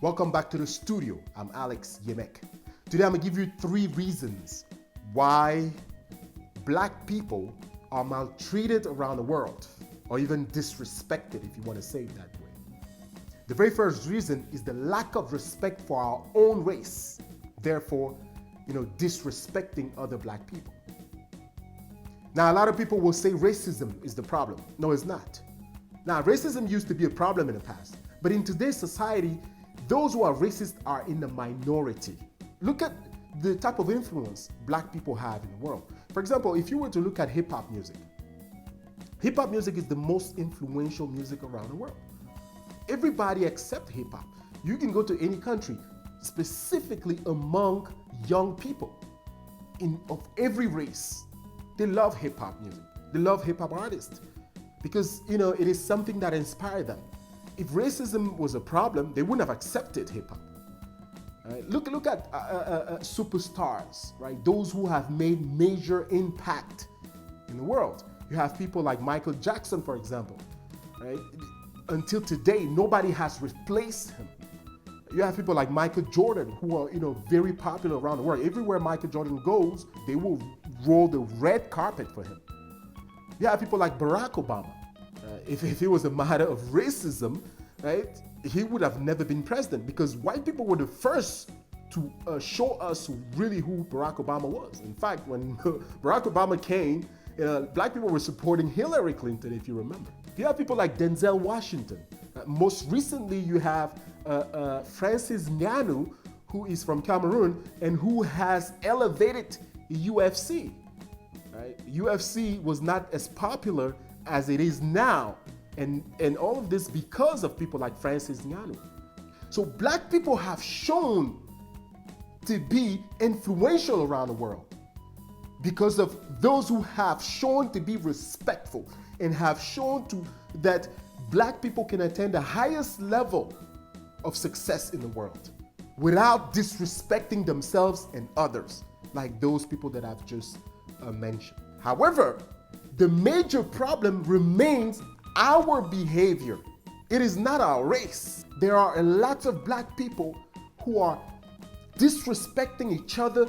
Welcome back to the studio. I'm Alex Yemek. Today I'm gonna give you 3 reasons why black people are maltreated around the world, or even disrespected if you want to say it that way. The very first reason is the lack of respect for our own race, therefore, disrespecting other black people. Now, a lot of people will say racism is the problem. No, it's not. Now, racism used to be a problem in the past, but in today's society, those who are racist are in the minority. Look at the type of influence black people have in the world. For example, if you were to look at hip-hop music is the most influential music around the world. Everybody accepts hip-hop. You can go to any country, specifically among young people of every race. They love hip-hop music. They love hip-hop artists because it is something that inspired them. If racism was a problem, they wouldn't have accepted hip-hop. Right? Look at superstars, right? Those who have made major impact in the world. You have people like Michael Jackson, for example. Right? Until today, nobody has replaced him. You have people like Michael Jordan, who are very popular around the world. Everywhere Michael Jordan goes, they will roll the red carpet for him. You have people like Barack Obama. If it was a matter of racism, right, he would have never been president because white people were the first to show us really who Barack Obama was. In fact, when Barack Obama came, black people were supporting Hillary Clinton, if you remember. You have people like Denzel Washington. Most recently, you have Francis Ngannou, who is from Cameroon and who has elevated UFC. Right? UFC was not as popular as it is now, and all of this because of people like Francis Ngannou. So black people have shown to be influential around the world because of those who have shown to be respectful and have shown that black people can attain the highest level of success in the world without disrespecting themselves and others, like those people that I've just mentioned. However, the major problem remains our behavior. It is not our race. There are a lot of black people who are disrespecting each other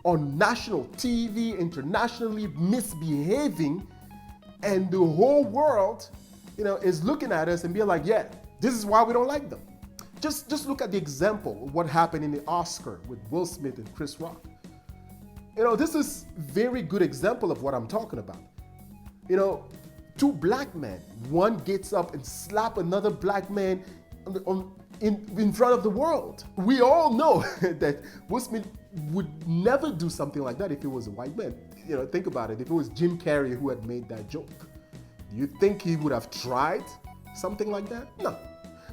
on national TV, internationally misbehaving, and the whole world, is looking at us and being like, yeah, this is why we don't like them. Just look at the example of what happened in the Oscar with Will Smith and Chris Rock. This is a very good example of what I'm talking about. 2 black men, one gets up and slap another black man in front of the world. We all know that Will Smith would never do something like that if it was a white man. Think about it. If it was Jim Carrey who had made that joke, do you think he would have tried something like that? No.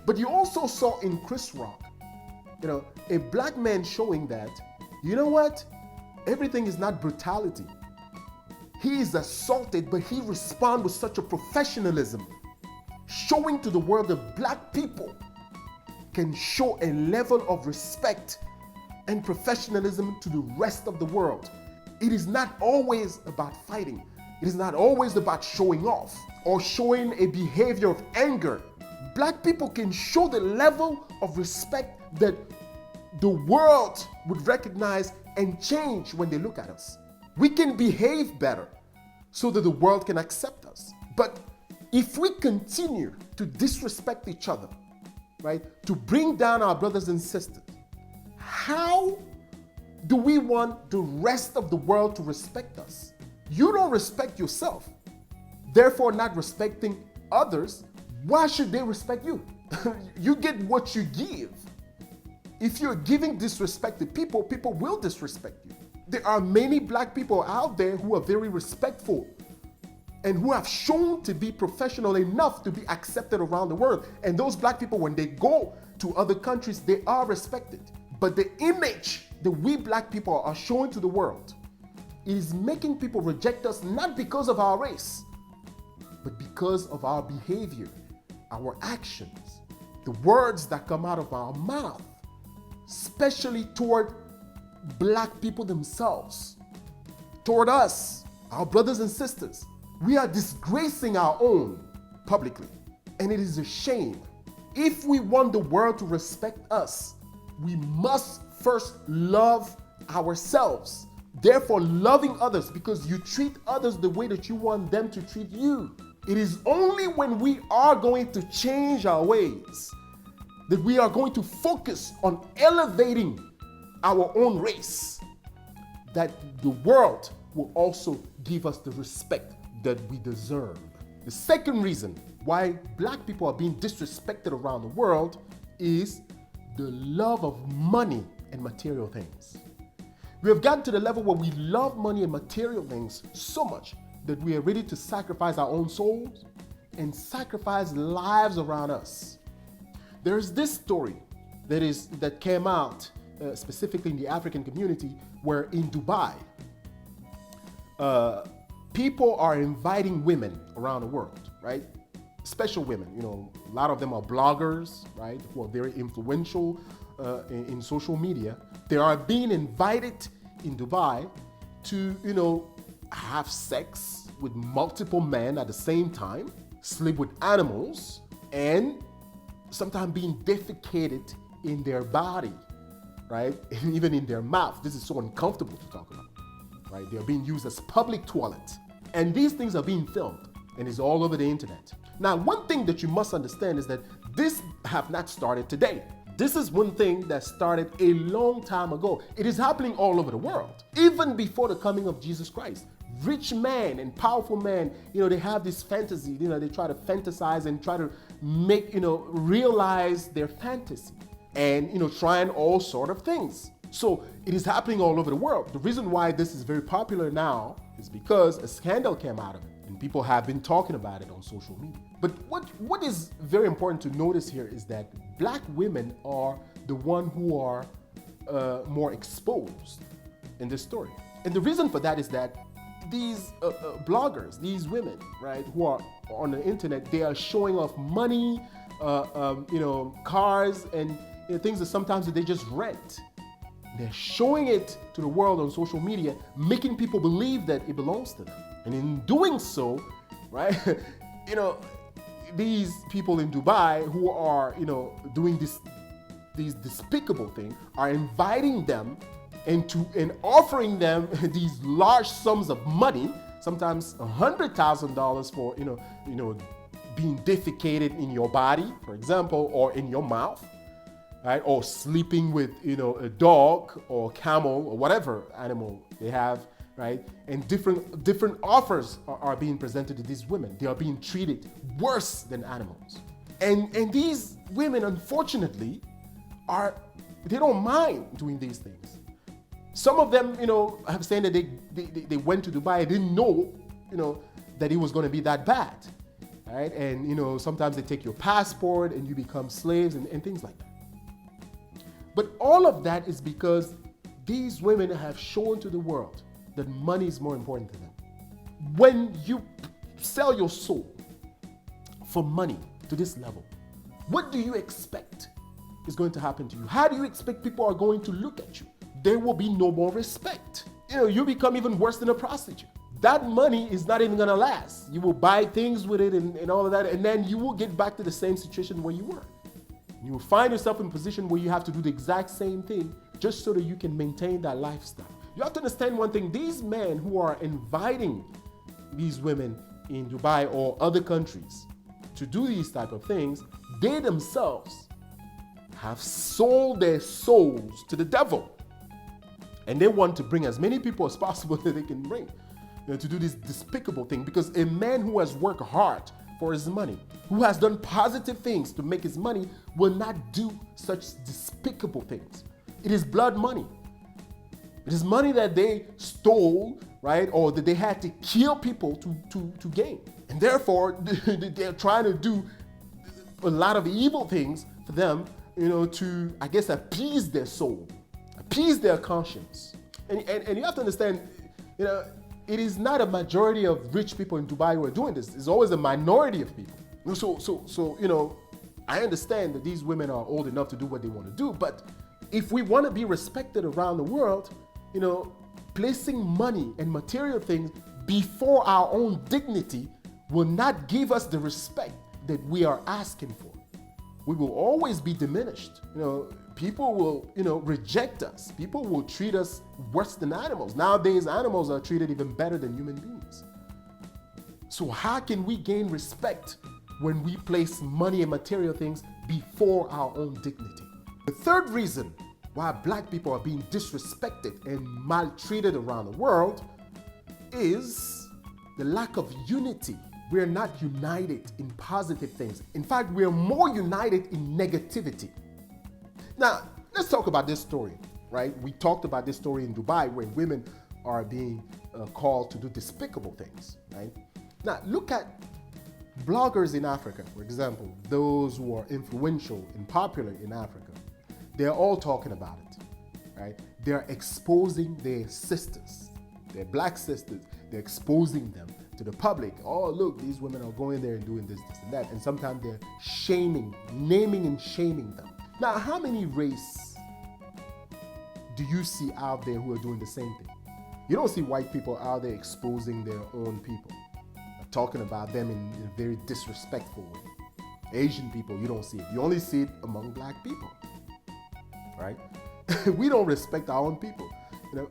But you also saw in Chris Rock, a black man showing that, everything is not brutality. He is assaulted, but he responds with such a professionalism, showing to the world that black people can show a level of respect and professionalism to the rest of the world. It is not always about fighting. It is not always about showing off or showing a behavior of anger. Black people can show the level of respect that the world would recognize and change when they look at us. We can behave better so that the world can accept us. But if we continue to disrespect each other, right, to bring down our brothers and sisters, how do we want the rest of the world to respect us? You don't respect yourself, therefore not respecting others. Why should they respect you? You get what you give. If you're giving disrespect to people, people will disrespect you. There are many black people out there who are very respectful and who have shown to be professional enough to be accepted around the world. And those black people, when they go to other countries, they are respected. But the image that we black people are showing to the world, it is making people reject us not because of our race, but because of our behavior, our actions, the words that come out of our mouth, especially toward black people themselves, toward us, our brothers and sisters. We are disgracing our own publicly, and it is a shame. If we want the world to respect us, we must first love ourselves. Therefore, loving others because you treat others the way that you want them to treat you. It is only when we are going to change our ways that we are going to focus on elevating our own race, that the world will also give us the respect that we deserve. The second reason why black people are being disrespected around the world is the love of money and material things. We have gotten to the level where we love money and material things so much that we are ready to sacrifice our own souls and sacrifice lives around us. There's this story that came out specifically in the African community, where in Dubai, people are inviting women around the world, right? Special women, a lot of them are bloggers, right, who are very influential in social media. They are being invited in Dubai to, have sex with multiple men at the same time, sleep with animals, and sometimes being defecated in their body, right? And even in their mouth. This is so uncomfortable to talk about, right? They're being used as public toilets. And these things are being filmed and it's all over the internet. Now, one thing that you must understand is that this have not started today. This is one thing that started a long time ago. It is happening all over the world, even before the coming of Jesus Christ. Rich men and powerful men, they have this fantasy, they try to fantasize and try to make, realize their fantasy and, trying all sort of things. So it is happening all over the world. The reason why this is very popular now is because a scandal came out of it and people have been talking about it on social media. But what is very important to notice here is that black women are the one who are more exposed in this story. And the reason for that is that these bloggers, these women, right, who are on the internet, they are showing off money, cars and things that sometimes they just rent. They're showing it to the world on social media, making people believe that it belongs to them. And in doing so, right, these people in Dubai who are, doing these despicable things are inviting them and offering them these large sums of money, sometimes $100,000 for, being defecated in your body, for example, or in your mouth, right? Or sleeping with, a dog or camel or whatever animal they have, right? And different offers are being presented to these women. They are being treated worse than animals. And these women, unfortunately, they don't mind doing these things. Some of them, have said that they went to Dubai and didn't know, that it was going to be that bad, right? And, sometimes they take your passport and you become slaves and things like that. But all of that is because these women have shown to the world that money is more important to them. When you sell your soul for money to this level, what do you expect is going to happen to you? How do you expect people are going to look at you? There will be no more respect. You become even worse than a prostitute. That money is not even gonna last. You will buy things with it and all of that, and then you will get back to the same situation where you were. You will find yourself in a position where you have to do the exact same thing just so that you can maintain that lifestyle. You have to understand one thing. These men who are inviting these women in Dubai or other countries to do these type of things, they themselves have sold their souls to the devil. And they want to bring as many people as possible that they can bring, to do this despicable thing. Because a man who has worked hard for his money, who has done positive things to make his money, will not do such despicable things. It is blood money. It is money that they stole, right? Or that they had to kill people to gain. And therefore, they're trying to do a lot of evil things for them, to, I guess, appease their soul, appease their conscience. And you have to understand, it is not a majority of rich people in Dubai who are doing this. It's always a minority of people. So I understand that these women are old enough to do what they want to do, but if we want to be respected around the world, placing money and material things before our own dignity will not give us the respect that we are asking for. we will always be diminished. People will, reject us. People will treat us worse than animals. Nowadays, animals are treated even better than human beings. So how can we gain respect when we place money and material things before our own dignity? The third reason why black people are being disrespected and maltreated around the world is the lack of unity. We're not united in positive things. In fact, we're more united in negativity. Now, let's talk about this story, right? We talked about this story in Dubai where women are being called to do despicable things, right? Now, look at bloggers in Africa, for example, those who are influential and popular in Africa. They're all talking about it, right? They're exposing their sisters, their black sisters. They're exposing them to the public. Oh, look, these women are going there and doing this, this, and that. And sometimes they're naming and shaming them. Now, how many races do you see out there who are doing the same thing? You don't see white people out there exposing their own people, talking about them in a very disrespectful way. Asian people, you don't see it. You only see it among black people, right? We don't respect our own people.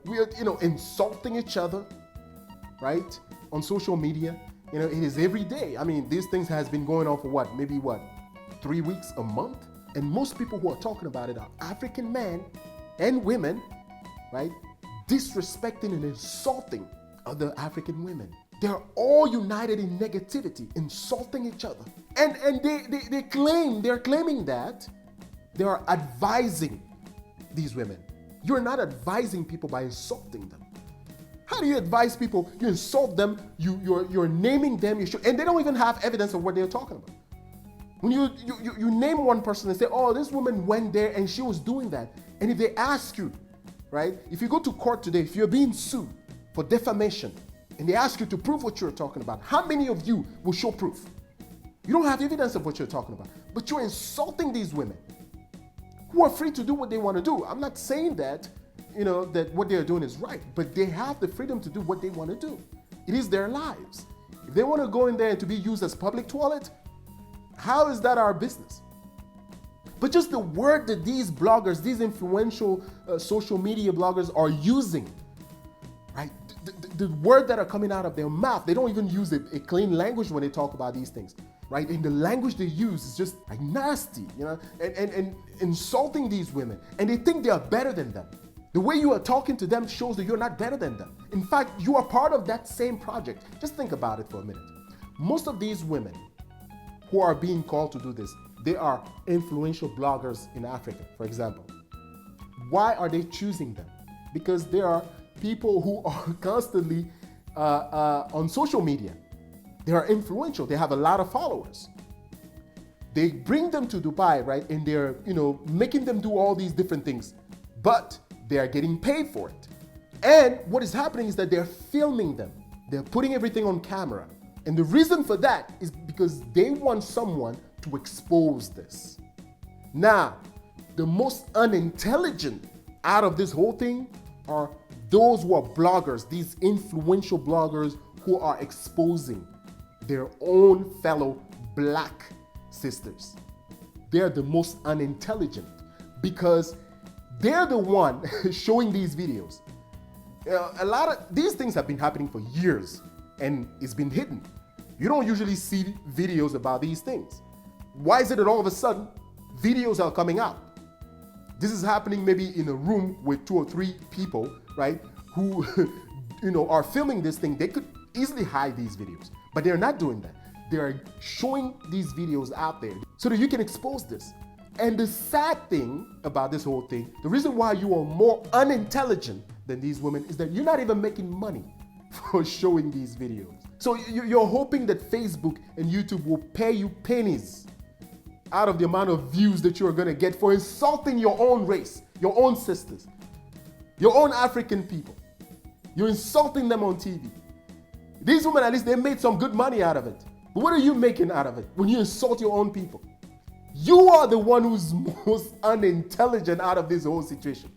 We are, insulting each other, right? On social media, it is every day. I mean, these things has been going on for maybe 3 weeks, a month? And most people who are talking about it are African men and women, right? Disrespecting and insulting other African women. They're all united in negativity, insulting each other. And they're claiming that they are advising these women. You're not advising people by insulting them. How do you advise people? You insult them, you're naming them, and they don't even have evidence of what they're talking about. When you name one person and say, oh, this woman went there and she was doing that. And if they ask you, right, if you go to court today, if you're being sued for defamation, and they ask you to prove what you're talking about, how many of you will show proof? You don't have evidence of what you're talking about, but you're insulting these women who are free to do what they want to do. I'm not saying that, that what they're doing is right, but they have the freedom to do what they want to do. It is their lives. If they want to go in there and to be used as public toilet, how is that our business? But just the word that these bloggers, these influential social media bloggers are using, right? The word that are coming out of their mouth, they don't even use a clean language when they talk about these things, right? And the language they use is just like nasty, and insulting these women. And they think they are better than them. The way you are talking to them shows that you're not better than them. In fact, you are part of that same project. Just think about it for a minute. Most of these women who are being called to do this, they are influential bloggers in Africa, for example. Why are they choosing them? Because there are people who are constantly on social media. They are influential. They have a lot of followers. They bring them to Dubai, right? And they're, making them do all these different things, but they are getting paid for it. And what is happening is that they're filming them. They're putting everything on camera. And the reason for that is because they want someone to expose this. Now, the most unintelligent out of this whole thing are those who are bloggers, these influential bloggers who are exposing their own fellow black sisters. They're the most unintelligent because they're the one showing these videos. A lot of these things have been happening for years and it's been hidden. You don't usually see videos about these things. Why is it that all of a sudden videos are coming out? This is happening maybe in a room with 2 or 3 people, right, who are filming this thing. They could easily hide these videos, but they're not doing that. They're showing these videos out there so that you can expose this. And the sad thing about this whole thing, the reason why you are more unintelligent than these women is that you're not even making money for showing these videos. So you're hoping that Facebook and YouTube will pay you pennies out of the amount of views that you're gonna get for insulting your own race, your own sisters, your own African people. You're insulting them on TV. These women, at least they made some good money out of it. But what are you making out of it when you insult your own people? You are the one who's most unintelligent out of this whole situation.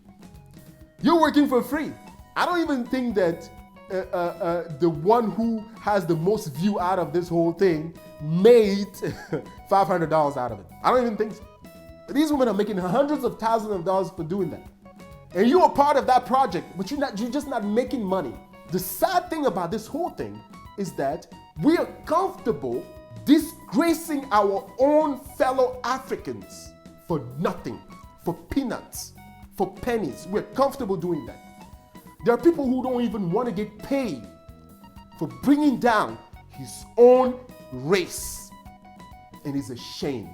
You're working for free. I don't even think that the one who has the most view out of this whole thing made $500 out of it. I don't even think so. These women are making hundreds of thousands of dollars for doing that. And you are part of that project, but you're just not making money. The sad thing about this whole thing is that we are comfortable disgracing our own fellow Africans for nothing, for peanuts, for pennies. We're comfortable doing that. There are people who don't even want to get paid for bringing down his own race. And it's a shame.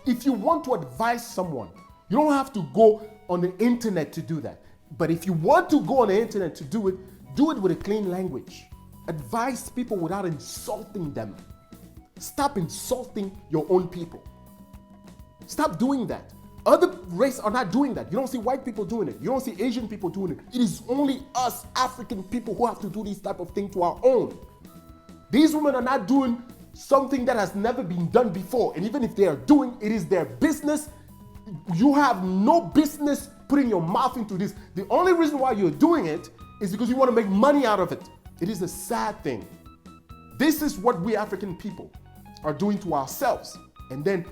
If you want to advise someone, you don't have to go on the internet to do that. But if you want to go on the internet to do it with a clean language. Advise people without insulting them. Stop insulting your own people. Stop doing that. Other races are not doing that. You don't see white people doing it. You don't see Asian people doing it. It is only us African people who have to do these type of things to our own. These women are not doing something that has never been done before. And even if they are doing, it is their business. You have no business putting your mouth into this. The only reason why you're doing it is because you want to make money out of it. It is a sad thing. This is what we African people are doing to ourselves. And then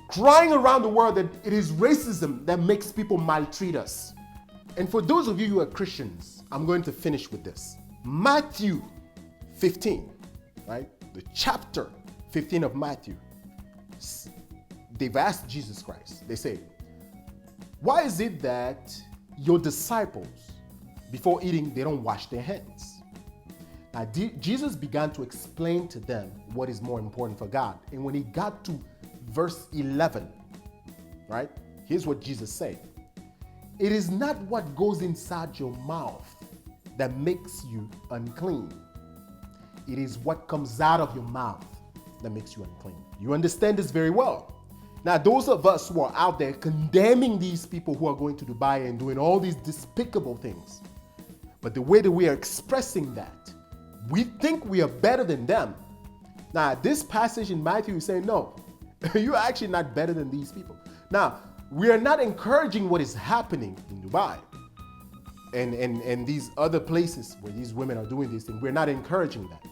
crying around the world that it is racism that makes people maltreat us. And for those of you who are Christians, I'm going to finish with this. Matthew 15, right? The chapter 15 of Matthew. They've asked Jesus Christ. They say, why is it that your disciples, before eating, they don't wash their hands? Now, Jesus began to explain to them what is more important for God. And when he got to verse 11, right? Here's what Jesus said. It is not what goes inside your mouth that makes you unclean. It is what comes out of your mouth that makes you unclean. You understand this very well. Now, those of us who are out there condemning these people who are going to Dubai and doing all these despicable things, but the way that we are expressing that, we think we are better than them. Now, this passage in Matthew is saying, no, you're actually not better than these people. Now, we are not encouraging what is happening in Dubai and these other places where these women are doing these things. We're not encouraging that.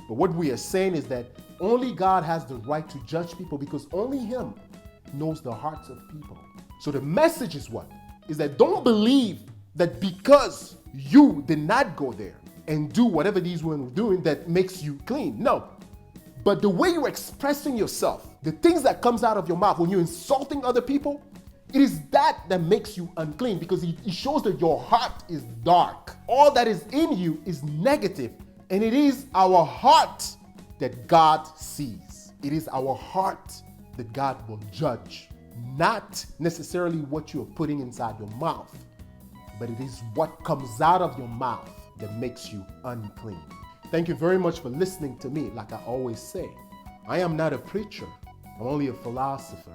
But what we are saying is that only God has the right to judge people because only him knows the hearts of people. So the message is what? Is that don't believe that because you did not go there and do whatever these women were doing that makes you clean. No. But the way you're expressing yourself, the things that comes out of your mouth when you're insulting other people, it is that makes you unclean because it shows that your heart is dark. All that is in you is negative, and it is our heart that God sees. It is our heart that God will judge, not necessarily what you're putting inside your mouth, but it is what comes out of your mouth that makes you unclean. Thank you very much for listening to me. Like I always say, I am not a preacher. I'm only a philosopher.